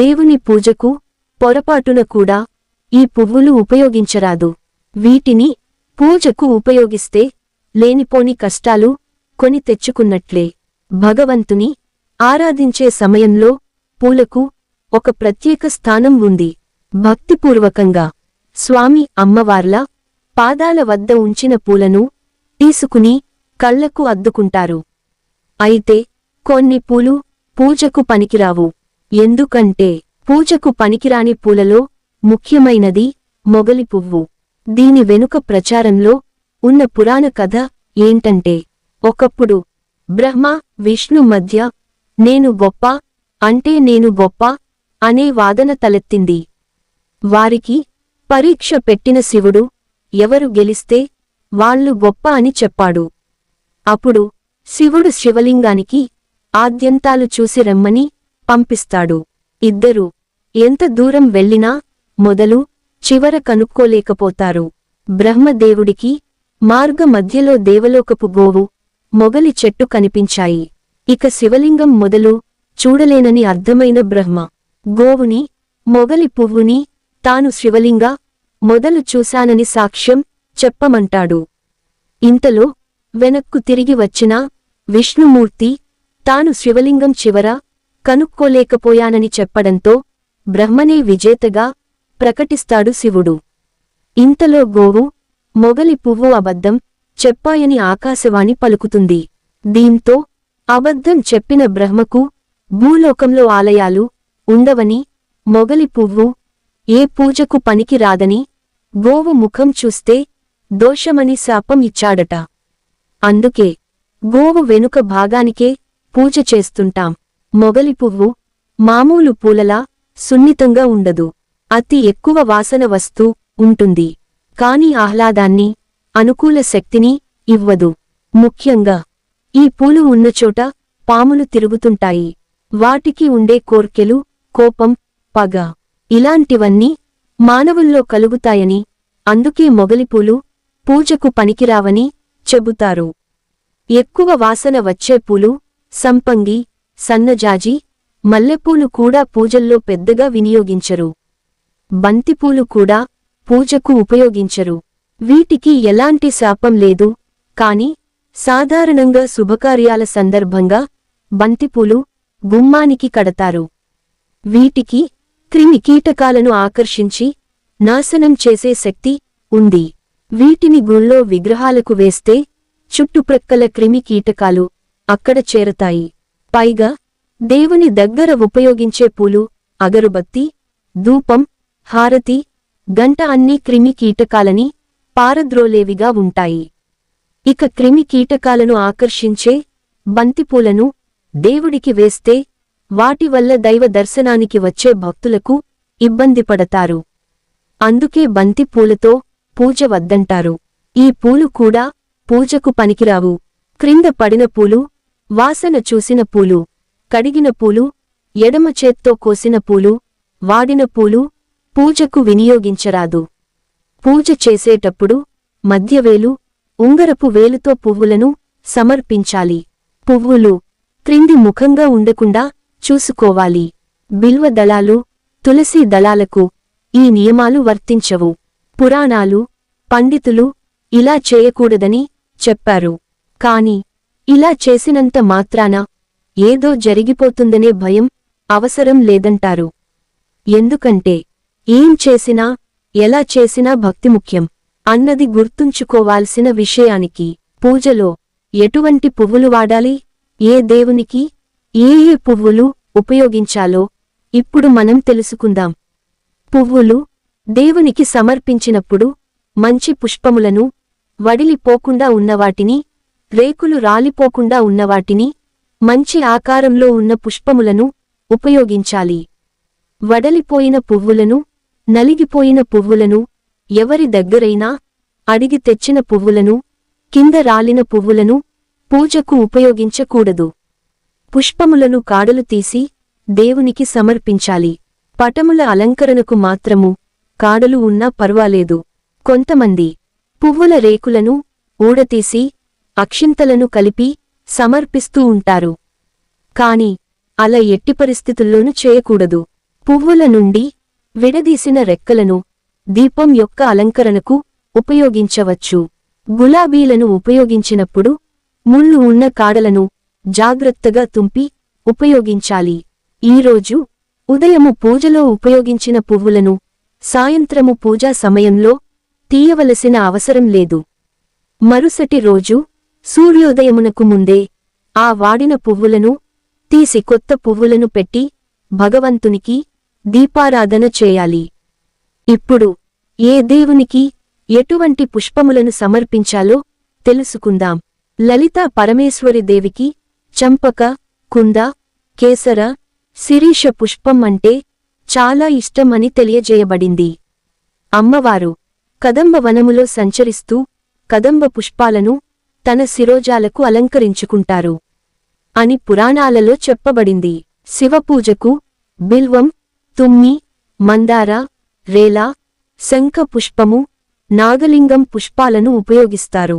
దేవుని పూజకు పొరపాటున కూడా ఈ పువ్వులు ఉపయోగించరాదు. వీటిని పూజకు ఉపయోగిస్తే లేనిపోని కష్టాలు కొని తెచ్చుకున్నట్లే. భగవంతుని ఆరాధించే సమయంలో పూలకు ఒక ప్రత్యేక స్థానం ఉంది. భక్తిపూర్వకంగా స్వామి అమ్మవార్ల పాదాల వద్ద ఉంచిన పూలను తీసుకుని కళ్లకు అద్దుకుంటారు. అయితే కొన్ని పూలు పూజకు పనికిరావు. ఎందుకంటే పూజకు పనికిరాని పూలలో ముఖ్యమైనది మొగలి పువ్వు. దీని వెనుక ప్రచారంలో ఉన్న పురాణ కథ ఏంటంటే, ఒకప్పుడు బ్రహ్మ విష్ణు మధ్య నేను గొప్ప అంటే నేను గొప్ప అనే వాదన తలెత్తింది. వారికి పరీక్ష పెట్టిన శివుడు ఎవరు గెలిస్తే వాళ్ళు గొప్ప అని చెప్పాడు. అప్పుడు శివుడు శివలింగానికి ఆద్యంతాలు చూసి రమ్మని పంపిస్తాడు. ఇద్దరూ ఎంత దూరం వెళ్ళినా మొదలు చివర కనుక్కోలేకపోతారు. బ్రహ్మదేవుడికి మార్గ మధ్యలో దేవలోకపు గోవు మొగలి చెట్టు కనిపించాయి. ఇక శివలింగం మొదలు చూడలేనని అర్థమైన బ్రహ్మ గోవుని మొగలి పువ్వుని తాను శివలింగ మొదలు చూశానని సాక్ష్యం చెప్పమంటాడు. ఇంతలో వెనక్కు తిరిగి వచ్చిన విష్ణుమూర్తి తాను శివలింగం చివర కనుక్కోలేకపోయానని చెప్పడంతో బ్రహ్మనే విజేతగా ప్రకటిస్తాడు శివుడు. ఇంతలో గోవు మొగలి పువ్వు అబద్ధం చెప్పాయని ఆకాశవాణి పలుకుతుంది. దీంతో అబద్ధం చెప్పిన బ్రహ్మకు భూలోకంలో ఆలయాలు ఉండవని, మొగలి పువ్వు ఏ పూజకు పనికి రాదని, గోవు ముఖం చూస్తే దోషమని శాపం ఇచ్చాడట. అందుకే గోవు వెనుక భాగానికే పూజ చేస్తుంటాం. మొగలి పువ్వు మామూలు పూలలా సున్నితంగా ఉండదు. అతి ఎక్కువ వాసన వస్తూ ఉంటుంది. కాని ఆహ్లాదాన్ని, అనుకూల శక్తిని ఇవ్వదు. ముఖ్యంగా ఈ పూలు ఉన్నచోట పాములు తిరుగుతుంటాయి. వాటికి ఉండే కోర్కెలు, కోపం, పగ ఇలాంటివన్నీ మానవుల్లో కలుగుతాయని, అందుకే మొగలిపూలు పూజకు పనికిరావని చెబుతారు. ఎక్కువ వాసన వచ్చే పూలు సంపంగి, సన్నజాజి, మల్లెపూలు కూడా పూజల్లో పెద్దగా వినియోగించరు. బంతిపూలు కూడా పూజకు ఉపయోగించరు. వీటికి ఎలాంటి శాపం లేదు. కాని సాధారణంగా శుభకార్యాల సందర్భంగా బంతిపూలు గుమ్మానికి కడతారు. వీటికి క్రిమి కీటకాలను ఆకర్షించి నాశనం చేసే శక్తి ఉంది. వీటిని గుళ్ళో విగ్రహాలకు వేస్తే చుట్టుప్రక్కల క్రిమి కీటకాలు అక్కడ చేరతాయి. పైగా దేవుని దగ్గర ఉపయోగించే పూలు, అగరుబత్తి, ధూపం, హారతి, గంట అన్నీ క్రిమి కీటకాలని పారద్రోలేవిగా ఉంటాయి. ఇక క్రిమి కీటకాలను ఆకర్షించే బంతిపూలను దేవుడికి వేస్తే వాటి వల్ల దైవ దర్శనానికి వచ్చే భక్తులకు ఇబ్బంది పడతారు. అందుకే బంతి పూలతో పూజ వద్దంటారు. ఈ పూలు కూడా పూజకు పనికిరావు. క్రింద పడిన పూలు, వాసన చూసిన పూలు, కడిగిన పూలు, ఎడమ చేత్తో కోసిన పూలు, వాడిన పూలు పూజకు వినియోగించరాదు. పూజ చేసేటప్పుడు మధ్యవేలు, ఉంగరపు వేలుతో పువ్వులను సమర్పించాలి. పువ్వులు క్రింది ముఖంగా ఉండకుండా చూసుకోవాలి. బిల్వ దళాలు, తులసి దళాలకు ఈ నియమాలు వర్తించవు. పురాణాలు, పండితులు ఇలా చేయకూడదని చెప్పారు. కాని ఇలా చేసినంత మాత్రాన ఏదో జరిగిపోతుందనే భయం అవసరం లేదంటారు. ఎందుకంటే ఏం చేసినా, ఎలా చేసినా భక్తి ముఖ్యం అన్నది గుర్తుంచుకోవాల్సిన విషయానికి పూజలో ఎటువంటి పువ్వులు వాడాలి, ఏ దేవునికి ఏ ఏ పువ్వులు ఉపయోగించాలో ఇప్పుడు మనం తెలుసుకుందాం. పువ్వులు దేవునికి సమర్పించినప్పుడు మంచి పుష్పములను, వడిలిపోకుండా ఉన్నవాటిని, రేకులు రాలిపోకుండా ఉన్నవాటిని, మంచి ఆకారంలో ఉన్న పుష్పములను ఉపయోగించాలి. వడలిపోయిన పువ్వులను, నలిగిపోయిన పువ్వులను, ఎవరి దగ్గరైనా అడిగి తెచ్చిన పువ్వులను, కింద రాలిన పువ్వులను పూజకు ఉపయోగించకూడదు. పుష్పములను కాడలు తీసి దేవునికి సమర్పించాలి. పటముల అలంకరణకు మాత్రము కాడలు ఉన్నా పర్వాలేదు. కొంతమంది పువ్వుల రేకులను ఊడతీసి అక్షింతలను కలిపి సమర్పిస్తూ ఉంటారు. కాని అలా ఎట్టి పరిస్థితుల్లోనూ చేయకూడదు. పువ్వుల నుండి విడదీసిన రెక్కలను దీపం యొక్క అలంకరణకు ఉపయోగించవచ్చు. గులాబీలను ఉపయోగించినప్పుడు ముళ్ళు ఉన్న కాడలను జాగ్రత్తగా తుంపి ఉపయోగించాలి. ఈరోజు ఉదయము పూజలో ఉపయోగించిన పువ్వులను సాయంత్రము పూజా సమయంలో తీయవలసిన అవసరం లేదు. మరుసటి రోజు సూర్యోదయమునకు ముందే ఆ వాడిన పువ్వులను తీసి కొత్త పువ్వులను పెట్టి భగవంతునికి దీపారాధన చేయాలి. ఇప్పుడు ఏ దేవునికి ఎటువంటి పుష్పములను సమర్పించాలో తెలుసుకుందాం. లలితా పరమేశ్వరి దేవికి చంపక, కుంద, కేసర, శిరీష పుష్పం అంటే చాలా ఇష్టం అని తెలియజేయబడింది. అమ్మవారు కదంబ వనములో సంచరిస్తూ కదంబ పుష్పాలను తన శిరోజాలకు అలంకరించుకుంటారు అని పురాణాలలో చెప్పబడింది. శివపూజకు బిల్వం, తుమ్మి, మందార, రేల, శంఖ పుష్పము, నాగలింగం పుష్పాలను ఉపయోగిస్తారు.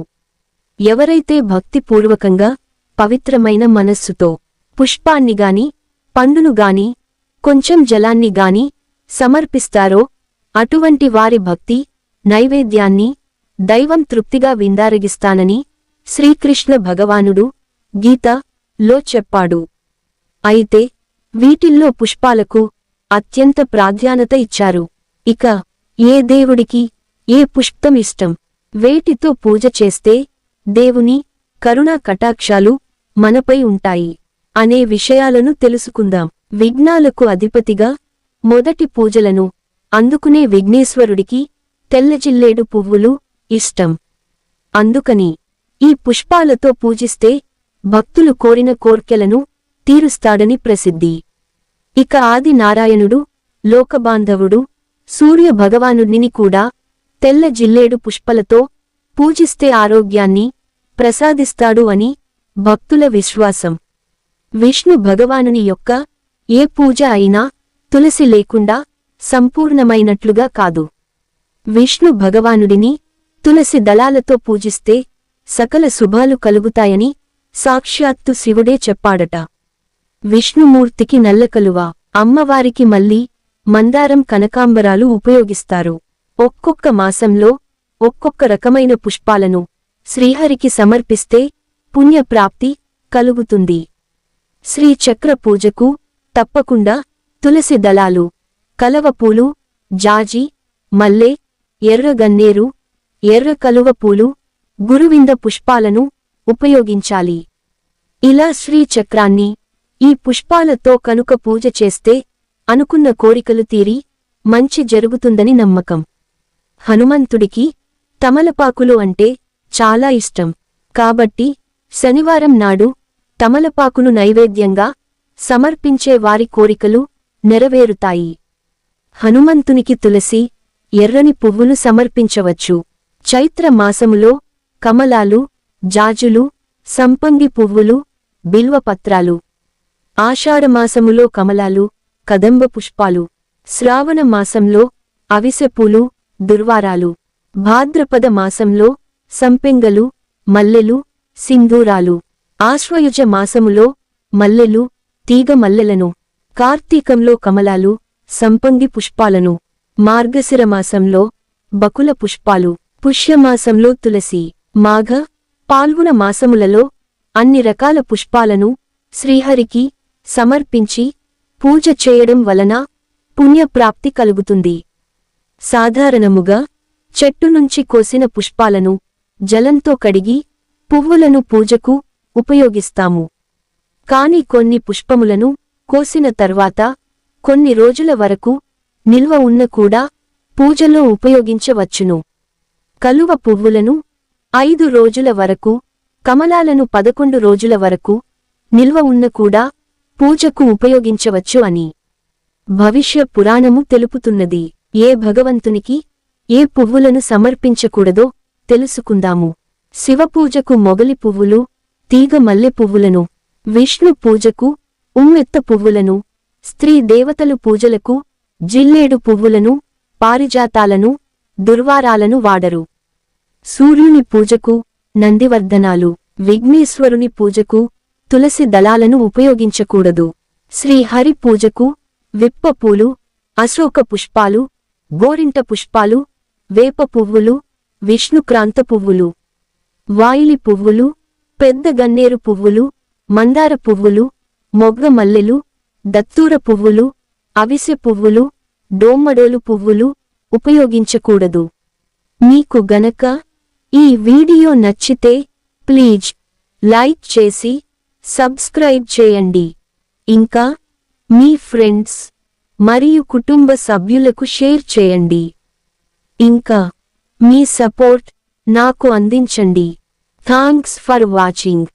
ఎవరైతే భక్తిపూర్వకంగా పవిత్రమైన మనస్సుతో పుష్పాన్నిగాని పండునుగాని కొంచెం జలాన్నిగాని సమర్పిస్తారో అటువంటి వారి భక్తి నైవేద్యాన్ని దైవం తృప్తిగా విందారగిస్తానని శ్రీకృష్ణ భగవానుడు గీత లో చెప్పాడు. అయితే వీటిల్లో పుష్పాలకు అత్యంత ప్రాధాన్యత ఇచ్చారు. ఇక ఏ దేవుడికి ఏ పుష్పం ఇష్టం, వేటితో పూజ చేస్తే దేవుని కరుణా కటాక్షాలు మనపై ఉంటాయి అనే విషయాలను తెలుసుకుందాం. విఘ్నాలకు అధిపతిగా మొదటి పూజలను అందుకునే విఘ్నేశ్వరుడికి తెల్లజిల్లేడు పువ్వులు ఇష్టం. అందుకని ఈ పుష్పాలతో పూజిస్తే భక్తులు కోరిన కోర్కెలను తీరుస్తాడని ప్రసిద్ధి. ఇక ఆది నారాయణుడు, లోకబాంధవుడు, సూర్య భగవానుడిని కూడా తెల్ల జిల్లేడు పుష్పలతో పూజిస్తే ఆరోగ్యాన్ని ప్రసాదిస్తాడు అని భక్తుల విశ్వాసం. విష్ణు భగవానుని యొక్క ఏ పూజ అయినా తులసి లేకుండా సంపూర్ణమైనట్లుగా కాదు. విష్ణు భగవానుడిని తులసి దళాలతో పూజిస్తే సకల శుభాలు కలుగుతాయని సాక్షాత్తు శివుడే చెప్పాడట. విష్ణుమూర్తికి నల్లకలువ, అమ్మవారికి మల్లి, మందారం, కనకాంబరాలు ఉపయోగిస్తారు. ఒక్కొక్క మాసంలో ఒక్కొక్క రకమైన పుష్పాలను శ్రీహరికి సమర్పిస్తే పుణ్యప్రాప్తి కలుగుతుంది. శ్రీచక్ర పూజకు తప్పకుండా తులసి దళాలు, కలవపూలు, జాజి, మల్లె, ఎర్ర గన్నేరు, ఎర్ర కలువ పూలు, గురువింద పుష్పాలను ఉపయోగించాలి. ఇలా శ్రీచక్రాన్ని ఈ పుష్పాలతో కనుక పూజ చేస్తే అనుకున్న కోరికలు తీరి మంచి జరుగుతుందని నమ్మకం. హనుమంతుడికి తమలపాకులు అంటే చాలా ఇష్టం. కాబట్టి శనివారం నాడు తమలపాకును నైవేద్యంగా సమర్పించే వారి కోరికలు నెరవేరుతాయి. హనుమంతునికి తులసి, ఎర్రని పువ్వులు సమర్పించవచ్చు. చైత్ర మాసములో కమలాలు, జాజులు, సంపంగి పువ్వులు, బిల్వపత్రాలు, ఆషాఢమాసములో కమలాలు, కదంబ పుష్పాలు, శ్రావణ మాసంలో అవిసెపూలు, దుర్వారాలు, భాద్రపద మాసంలో సంపెంగలు, మల్లెలు, సింధూరాలు, ఆశ్వయుజ మాసములో మల్లెలు, తీగ మల్లెలను, కార్తీకంలో కమలాలు, సంపంగి పుష్పాలను, మార్గశిర మాసంలో బకుల పుష్పాలు, పుష్యమాసంలో తులసి, మాఘ, పాల్గుణ మాసములలో అన్ని రకాల పుష్పాలను శ్రీహరికి సమర్పించి పూజ చేయడం వలన పుణ్యప్రాప్తి కలుగుతుంది. సాధారణముగా చెట్టు నుంచి కోసిన పుష్పాలను జలంతో కడిగి పువ్వులను పూజకు ఉపయోగిస్తాము. కాని కొన్ని పుష్పములను కోసిన తర్వాత కొన్ని రోజుల వరకు నిల్వ ఉన్న కూడా పూజలో ఉపయోగించవచ్చును. కలువ పువ్వులను 5 రోజుల వరకు, కమలాలను 11 రోజుల వరకు నిల్వ ఉన్న కూడా పూజకు ఉపయోగించవచ్చు అని భవిష్య పురాణము తెలుపుతున్నది. ఏ భగవంతునికి ఏ పువ్వులను సమర్పించకూడదో తెలుసుకుందాము. శివపూజకు మొగలి పువ్వులు, తీగ మల్లె పువ్వులను, విష్ణు పూజకు ఉమ్మెత్త పువ్వులను, స్త్రీ దేవతలు పూజలకు జిల్లేడు పువ్వులను, పారిజాతాలను, దుర్వారాలను వాడరు. సూర్యుని పూజకు నందివర్ధనాలు, విఘ్నేశ్వరుని పూజకు తులసి దళాలను ఉపయోగించకూడదు. శ్రీహరి పూజకు విప్పపూలు, అశోక పుష్పాలు, గోరింట పుష్పాలు, వేప పువ్వులు, విష్ణుక్రాంత పువ్వులు, వాయిలి పువ్వులు, పెద్ద గన్నేరు పువ్వులు, మందార పువ్వులు, మొగ్గ మల్లెలు, దత్తూర పువ్వులు, అవిసె పువ్వులు, డోమ్మడోలు పువ్వులు ఉపయోగించకూడదు. మీకు గనక ఈ వీడియో నచ్చితే ప్లీజ్ లైక్ చేసి సబ్స్క్రైబ్ చేయండి. ఇంకా మీ ఫ్రెండ్స్ మరియు కుటుంబ సభ్యులకు షేర్ చేయండి. ఇంకా మీ సపోర్ట్ నాకు అందించండి. Thanks for watching.